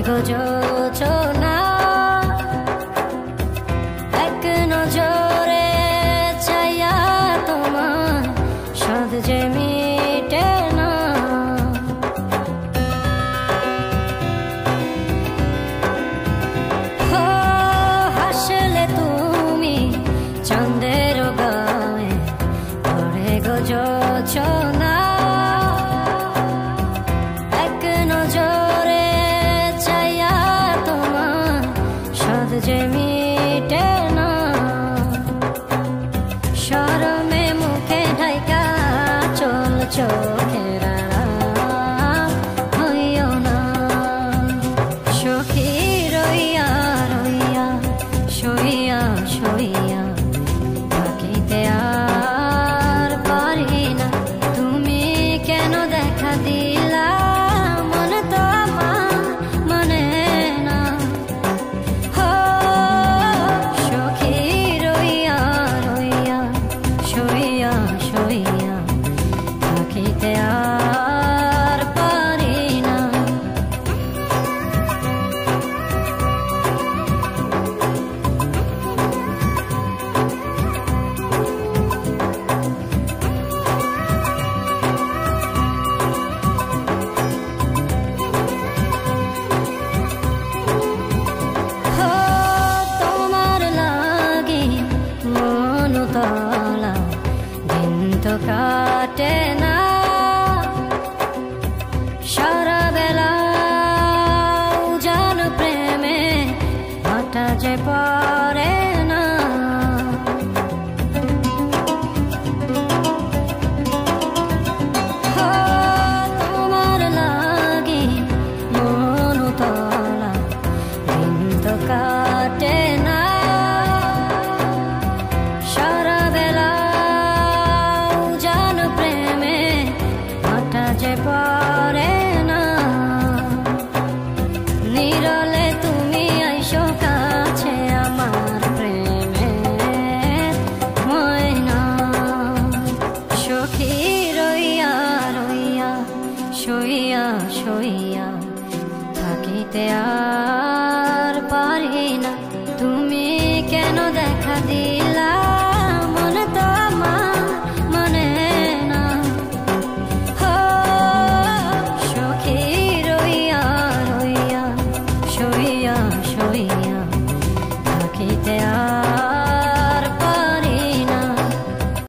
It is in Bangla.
যোচনা এক নজরে চাইয়া তোমার সাধ যে মিটে না। হাসলে তুমি চাঁদের গায়ে পড়ে গো যোচনা এক নজরে চাইয়া তোমার সাধ যে মিটে না। শরমে মুখে ঢাইকা চল চোখের আড়াল হইও না। সখী রইয়া রইয়া সইয়া সইয়া থাকিতে আর পারি না। তুমি কেন দেখা দিলা মন তো আমার মানে না। সখী রইয়া রইয়া সইয়া সইয়া থাকিতে আর পারি না। তোমার লাগি মন তলা দিন তো কাটে না। সারা বেলা উজান প্রেমে হাঁটা যে পারে না। তোমার লাগি মন তলা দিন তো কাটে না। সারা বেলা উজান প্রেমে হাঁটা যে পারে না। নিরলে তুমি আইসো কাছে আমার প্রেমে ময়না। সখী রইয়া রইয়া সইয়া সইয়া থাকিতে আর পারি না। তুমি কেন দেখা দিলা মন তো আমার মানে না। সখী রইয়া রইয়া সইয়া সইয়া